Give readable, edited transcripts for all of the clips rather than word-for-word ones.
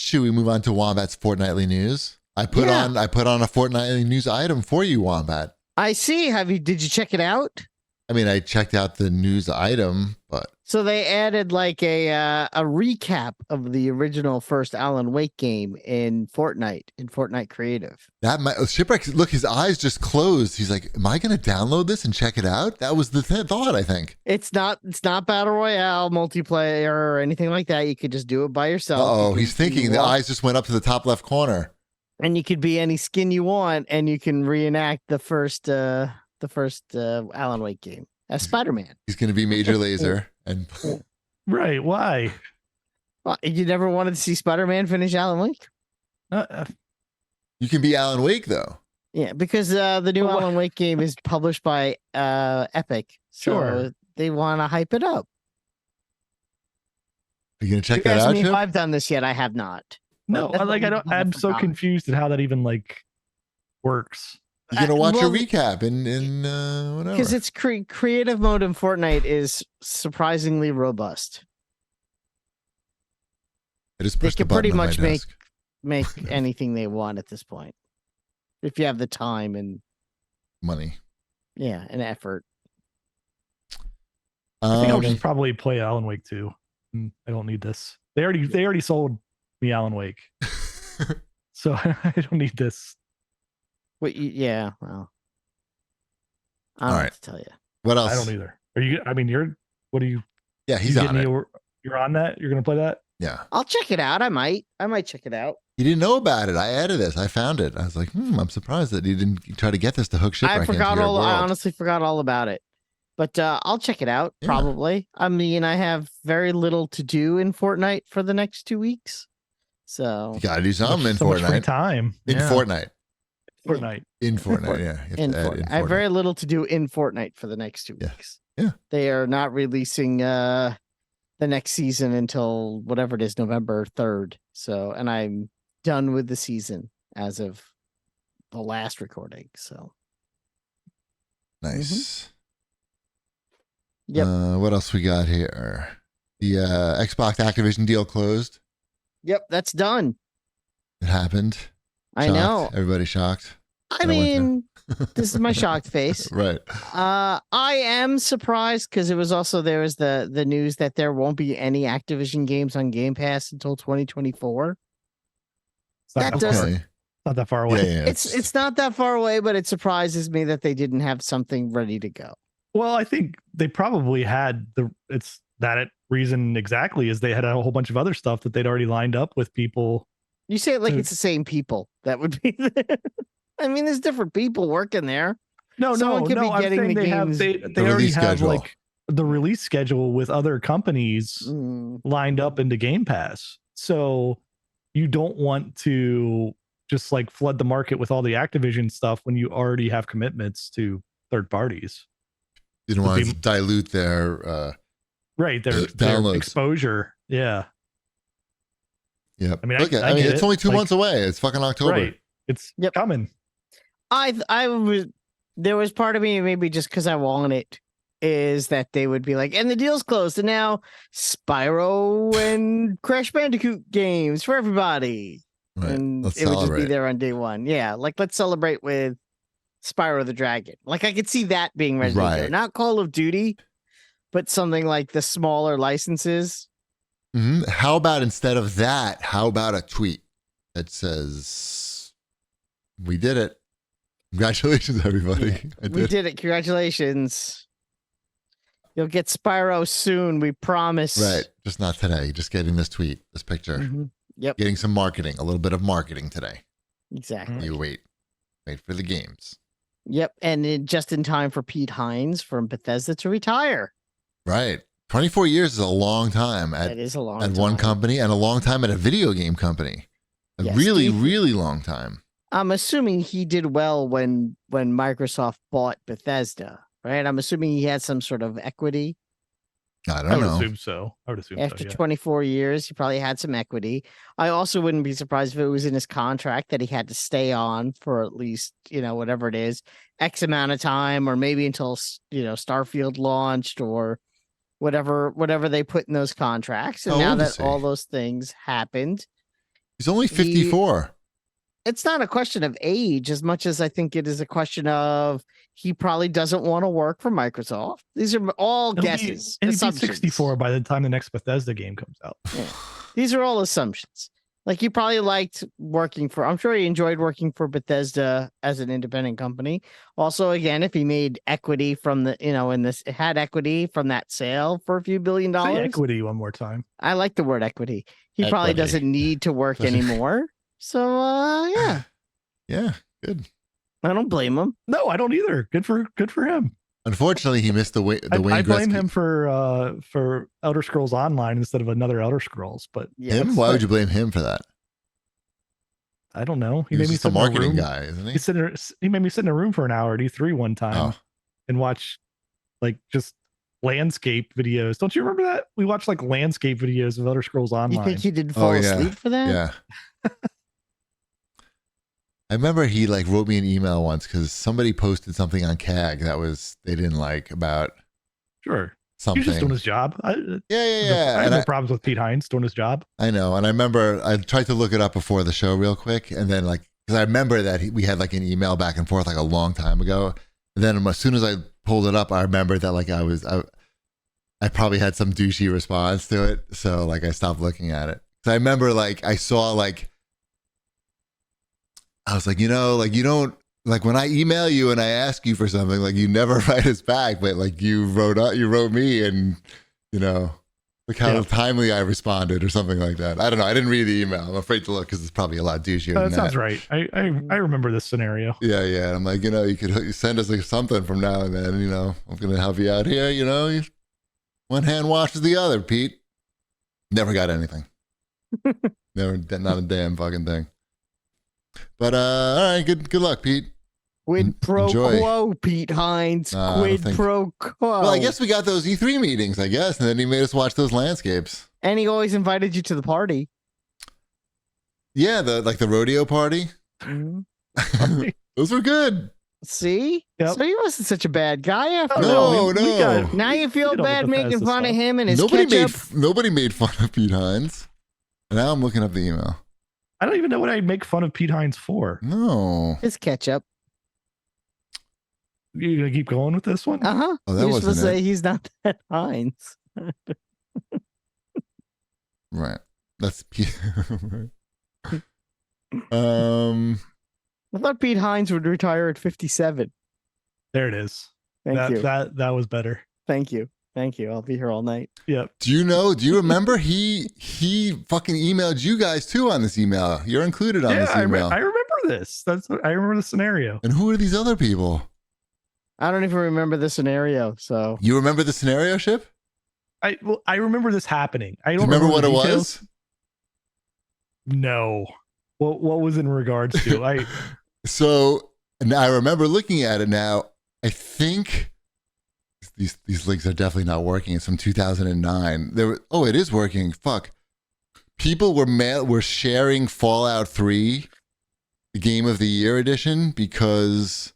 should we move on to Wombat's fortnightly news? I put on a fortnightly news item for you, Wombat. I see. Did you check it out? I mean, I checked out the news item, but so they added like a recap of the original first Alan Wake game in Fortnite Creative. Shipwreck, look, his eyes just closed. He's like, "Am I going to download this and check it out?" That was the thought, I think. It's not battle royale, multiplayer, or anything like that. You could just do it by yourself. Oh, he's thinking. The eyes just went up to the top left corner. And you could be any skin you want, and you can reenact the first Alan Wake game as Spider-Man. He's going to be Major Laser. Right, why? Well, you never wanted to see Spider-Man finish Alan Wake? You can be Alan Wake, though. Yeah, because the new Alan Wake game is published by Epic. So they want to hype it up. Are you going to check that out, if I've done this yet. I have not. No, I'm so confused at how that even works. You're going to watch a recap in whatever. Because it's creative mode in Fortnite is surprisingly robust. I just pushed they the can pretty button on much my desk. make anything they want at this point. If you have the time and money. Yeah, and effort. I think I'll just probably play Alan Wake 2. I don't need this. They already sold me Alan Wake. So I don't need this. Well, I don't know what to tell you. What else? I don't either. What are you? Yeah, he's on it. You're on that? You're going to play that? Yeah. I'll check it out. I might check it out. You didn't know about it. I added this. I found it. I was like, I'm surprised that you didn't try to get this to hook Shipwreck into your world. I honestly forgot all about it. But I'll check it out, probably. I mean, I have very little to do in Fortnite for the next 2 weeks. So you gotta do something in Fortnite. Fortnite. Time. In Fortnite. In Fortnite, yeah. In Fortnite. I have very little to do in Fortnite for the next 2 weeks. Yeah. They are not releasing the next season until whatever it is, November 3rd. So, and I'm done with the season as of the last recording. So nice. Yep. What else we got here? The Xbox Activision deal closed. Yep, that's done. It happened. Shocked. I know. Everybody shocked. I mean, this is my shocked face. Right. I am surprised because it was also there was the news that there won't be any Activision games on Game Pass until 2024. Not that far away. Yeah, it's not that far away, but it surprises me that they didn't have something ready to go. Well, I think they probably had reason exactly is they had a whole bunch of other stuff that they'd already lined up with people. You say it like it's the same people that would be there. I mean, there's different people working there. No. I'm saying they already have like the release schedule with other companies lined up into Game Pass. So you don't want to just like flood the market with all the Activision stuff when you already have commitments to third parties. You don't want to dilute their their exposure. Yeah. Yeah. I mean, it's only 2 months away. It's fucking October. Right. It's coming. There was part of me, maybe just because I want it, is that they would be like, and the deal's closed, and now Spyro and Crash Bandicoot games for everybody. Right. And let's it would just be there on day one. Yeah. Like, let's celebrate with Spyro the Dragon. Like, I could see that being ready to go. Not Call of Duty, but something like the smaller licenses. Mm-hmm. How about instead of that, how about a tweet that says, "We did it. Congratulations, everybody. Yeah, we did it. Congratulations. You'll get Spyro soon. We promise." Right. Just not today. Just getting this tweet, this picture. Mm-hmm. Yep. Getting some marketing, a little bit of marketing today. Exactly. You wait for the games. Yep. And just in time for Pete Hines from Bethesda to retire. Right. 24 years is a long time at one company and a long time at a video game company. Really long time. I'm assuming he did well when Microsoft bought Bethesda, right? I'm assuming he had some sort of equity. I don't know. I would assume so. After 24 years, he probably had some equity. I also wouldn't be surprised if it was in his contract that he had to stay on for at least, whatever it is, X amount of time, or maybe until, Starfield launched or whatever they put in those contracts. And now that all those things happened, He's only 54. It's not a question of age as much as I think it is a question of he probably doesn't want to work for Microsoft. These are all guesses. It'll be 64 by the time the next Bethesda game comes out. Yeah. These are all assumptions. Like he probably liked working for, I'm sure he enjoyed working for Bethesda as an independent company. Also, again, if he made equity from the, had equity from that sale for a few $1 billion. Say equity one more time. I like the word equity. He probably doesn't need to work anymore. So, yeah. Yeah, good. I don't blame him. No, I don't either. Good for him. Unfortunately, he missed the Wayne I blame him for Elder Scrolls Online instead of another Elder Scrolls. But him? Why would you blame him for that? I don't know. He made me sit a marketing guy, isn't he? He made me sit in a room for an hour at E3 one time and watch just landscape videos. Don't you remember that? We watched landscape videos of Elder Scrolls Online. You think he didn't fall asleep for that? Yeah. I remember he wrote me an email once because somebody posted something on CAG that they didn't like about something. He's just doing his job. I have no problems with Pete Hines doing his job. I know. And I remember I tried to look it up before the show real quick. And then because I remember that we had an email back and forth a long time ago. And then as soon as I pulled it up, I remembered that I probably had some douchey response to it. So I stopped looking at it. So I remember I saw I was you don't when I email you and I ask you for something, you never write us back, but you wrote me and look how timely I responded or something like that. I don't know. I didn't read the email. I'm afraid to look because it's probably a lot douchier. That sounds right. I remember this scenario. Yeah. I'm you could send us something from now and then, I'm going to help you out here. One hand washes the other, Pete. Never got anything. Never, not a damn fucking thing. But all right, good luck, Pete. Quid pro quo, Pete Hines. Quid pro quo. Well, I guess we got those E3 meetings, and then he made us watch those landscapes. And he always invited you to the party. Yeah, the rodeo party. Mm-hmm. Those were good. See? Yep. So he wasn't such a bad guy after all. No. Now you feel bad making fun of him and his Nobody made fun of Pete Hines. Now I'm looking up the email. I don't even know what I'd make fun of Pete Hines for. No. His ketchup. You gonna keep going with this one? Uh-huh. Oh, that wasn't it. Say he's not that Hines. Right. That's Pete. I thought Pete Hines would retire at 57. There it is. Thank you. That was better. Thank you. I'll be here all night. Yep. Do you remember he fucking emailed you guys too on this email? You're included on this email. I remember this. I remember the scenario. And who are these other people? I don't even remember the scenario. So you remember the scenario, Ship? I remember this happening. I don't remember what it was. No. What was in regards to? So and I remember looking at it now. I think these links are definitely not working. It's from 2009. It is working. Fuck. People were sharing Fallout 3, the Game of the Year edition, because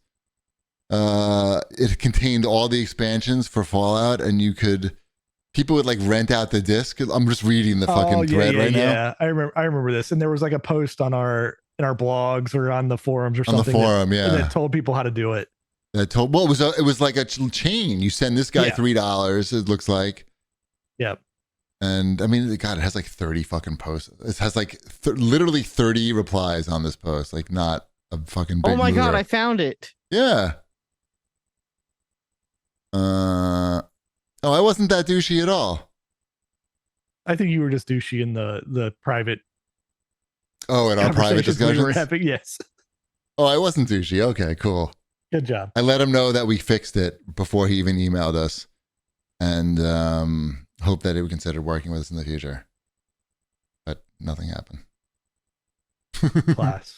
it contained all the expansions for Fallout, and people would rent out the disc. I'm just reading the fucking thread right now. Yeah, I remember this, and there was a post on in our blogs or on the forums or something. On the forum, that told people how to do it. It was like a chain. You send this guy $3. It looks like. Yep. And I mean, God, it has 30 fucking posts. It has literally 30 replies on this post. Not a fucking big. Oh my mover. God, I found it. Yeah. I wasn't that douchey at all. I think you were just douchey in the private. Oh, in our private discussions? We were having, yes. Oh, I wasn't douchey. Okay, cool. Good job. I let him know that we fixed it before he even emailed us, and hope that he would consider working with us in the future. But nothing happened.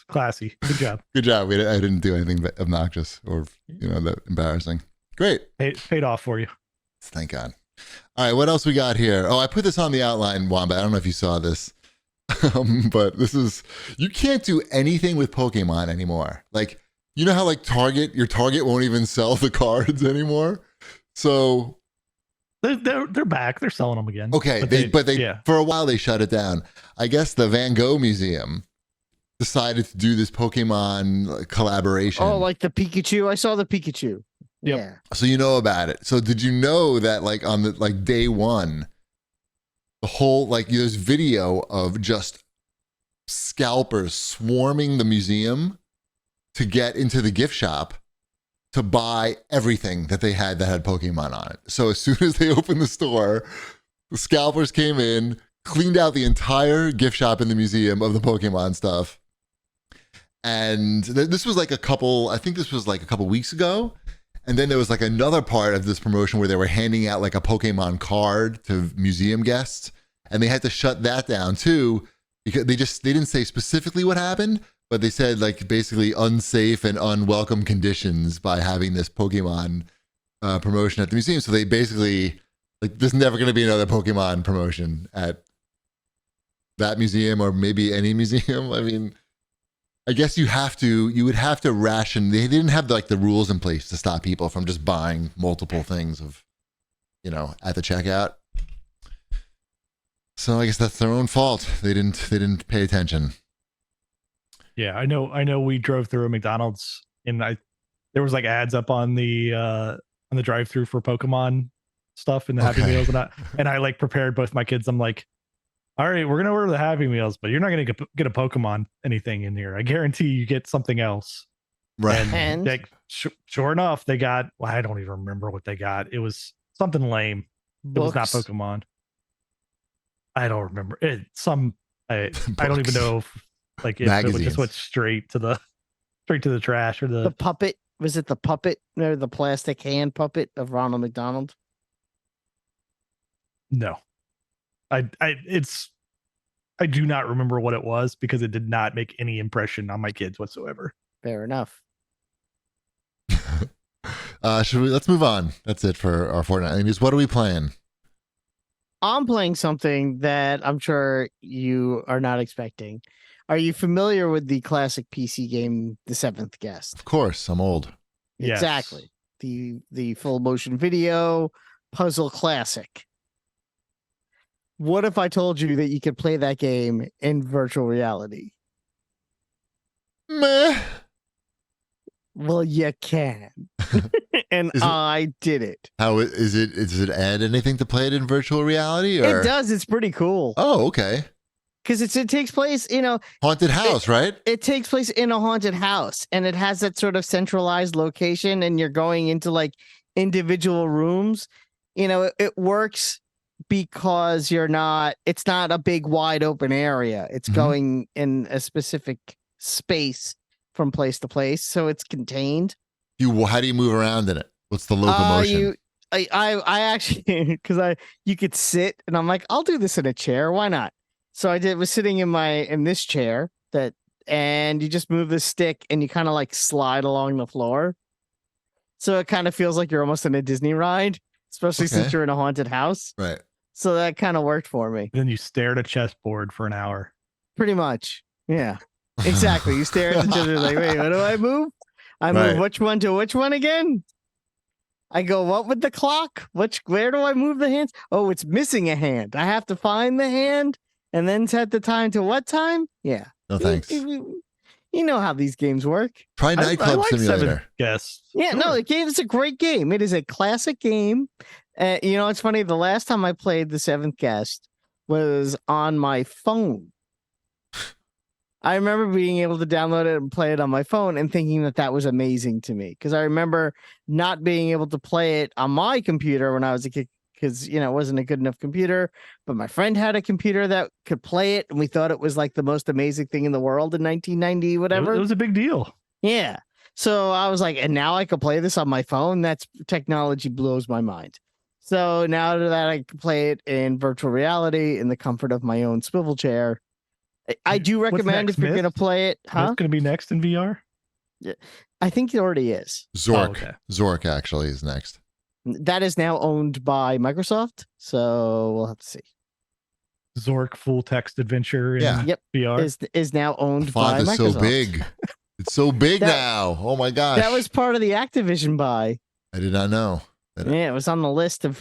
Classy. Good job. Good job. I didn't do anything obnoxious or that embarrassing. Great. Paid off for you. Thank God. All right, what else we got here? Oh, I put this on the outline, Wombat. I don't know if you saw this, but you can't do anything with Pokemon anymore. You know how your Target won't even sell the cards anymore? So They're back. They're selling them again. Okay, but they for a while they shut it down. I guess the Van Gogh Museum decided to do this Pokemon collaboration. Oh, like the Pikachu. I saw the Pikachu. Yep. Yeah. So you know about it. So did you know that like on the day one, the whole there's video of just scalpers swarming the museum to get into the gift shop to buy everything that they had that had Pokemon on it. So as soon as they opened the store, the scalpers came in, cleaned out the entire gift shop in the museum of the Pokemon stuff. And this was a couple weeks ago. And then there was another part of this promotion where they were handing out a Pokemon card to museum guests. And they had to shut that down too, because they didn't say specifically what happened, but they said basically unsafe and unwelcome conditions by having this Pokemon promotion at the museum. So they basically there's never going to be another Pokemon promotion at that museum or maybe any museum. I mean, I guess you would have to ration. They didn't have the rules in place to stop people from just buying multiple things of, at the checkout. So I guess that's their own fault. They didn't pay attention. Yeah, I know. We drove through a McDonald's and there was ads up on the drive-through for Pokemon stuff and the Happy Meals and I prepared both my kids. I'm like, all right, we're gonna order the Happy Meals, but you're not gonna get a Pokemon anything in here. I guarantee you get something else. Right. And sure enough, they got. Well, I don't even remember what they got. It was something lame. Books. It was not Pokemon. I don't remember it. I don't even know if it just went straight to the trash or the puppet. Was it the puppet or the plastic hand puppet of Ronald McDonald? No. I do not remember what it was because it did not make any impression on my kids whatsoever. Fair enough. Let's move on. That's it for our Fortnite news. What are we playing? I'm playing something that I'm sure you are not expecting. Are you familiar with the classic PC game, The Seventh Guest? Of course, I'm old. Exactly. Yes. The full motion video puzzle classic. What if I told you that you could play that game in virtual reality? Meh. Well, you can. And I did it. How is it? Does it add anything to play it in virtual reality? Or? It does. It's pretty cool. Oh, okay. Because it takes place, haunted house, right? It takes place in a haunted house, and it has that sort of centralized location, and you're going into individual rooms. It works because it's not a big wide open area. It's going in a specific space from place to place, so it's contained. How do you move around in it? What's the locomotion? I actually because you could sit, and I'm like, I'll do this in a chair. Why not? So I was sitting in this chair and you just move the stick and you kind of slide along the floor. So it kind of feels like you're almost in a Disney ride, especially since you're in a haunted house. Right. So that kind of worked for me. Then you stare at a chessboard for an hour. Pretty much. Yeah, exactly. You stare at the chessboard like, wait, what do I move? I move which one to which one again? I go, what with the clock? Where do I move the hands? Oh, it's missing a hand. I have to find the hand and then set the time to what time? Yeah. No thanks. You know how these games work. Try Nightclub Simulator. Yes. Yeah, sure. No, the game is a great game. It is a classic game. It's funny. The last time I played The Seventh Guest was on my phone. I remember being able to download it and play it on my phone and thinking that was amazing to me. Because I remember not being able to play it on my computer when I was a kid. Because, it wasn't a good enough computer, but my friend had a computer that could play it. And we thought it was the most amazing thing in the world in 1990, whatever. It was a big deal. Yeah. So I was like, and now I could play this on my phone. That's technology blows my mind. So now that I can play it in virtual reality in the comfort of my own swivel chair, I do recommend if you're going to play it. Huh? What's going to be next in VR? Yeah, I think it already is. Zork. Oh, okay. Zork actually is next. That is now owned by Microsoft, so we'll have to see. Zork full text adventure in VR is now owned by Microsoft. So big. It's so big now. Oh my gosh. That was part of the Activision buy. I did not know. Yeah, it was on the list of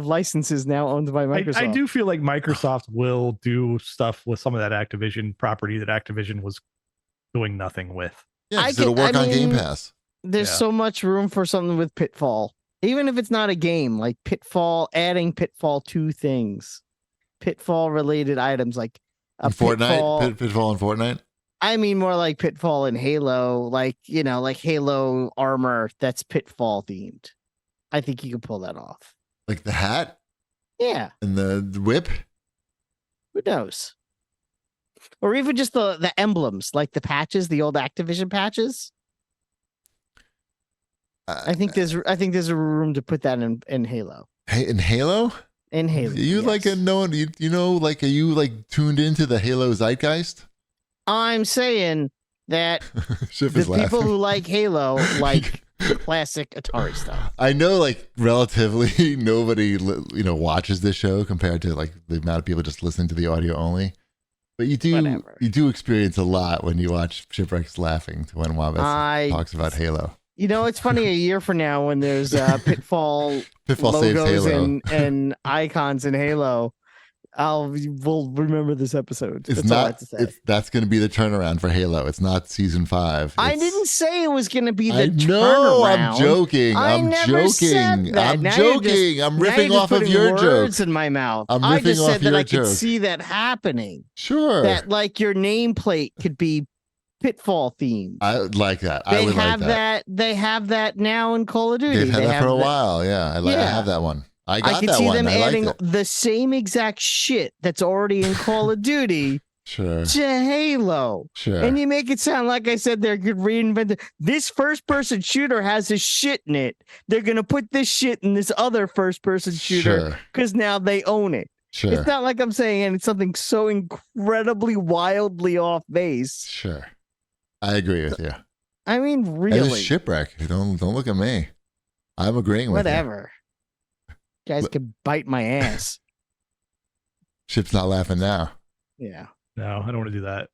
licenses now owned by Microsoft. I do feel like Microsoft will do stuff with some of that Activision property that Activision was doing nothing with. Yeah, because it'll work on Game Pass. There's so much room for something with Pitfall. Even if it's not a game, like Pitfall, adding Pitfall to things. Pitfall related items like a Fortnite, Pitfall in Fortnite. I mean more like Pitfall in Halo, like Halo armor that's Pitfall themed. I think you can pull that off. Like the hat? Yeah. And the whip? Who knows? Or even just the emblems, like the patches, the old Activision patches. I think there's a room to put that in Halo. Hey, in Halo? In Halo. You yes. like are you like tuned into the Halo zeitgeist? I'm saying that the people who like Halo like classic Atari stuff. I know, like, relatively nobody watches this show compared to like the amount of people just listening to the audio only. But you do experience a lot when you watch Shipwrecks laughing when Wombat talks about Halo. It's funny, a year from now when there's Pitfall logos and icons in Halo, we'll remember this episode. That's going to be the turnaround for Halo. It's not season 5. I didn't say it was going to be the turnaround. No, I'm joking. I'm joking. I'm riffing off of your words in my mouth. I just said that I could see that happening. Sure. That like your nameplate could be Pitfall themed. I like that. They have that now in Call of Duty. They've had that for a while. Yeah, I have that one. I could see them adding the same exact shit that's already in Call of Duty to Halo. Sure. And you make it sound like I said they could reinvent it. This first-person shooter has this shit in it. They're going to put this shit in this other first-person shooter because now they own it. Sure. It's not like I'm saying it's something so incredibly wildly off base. Sure. I agree with you. I mean, really. It's Shipwreck. Don't look at me. I'm agreeing with you. Whatever. You guys can bite my ass. Ship's not laughing now. Yeah. No, I don't want to do that.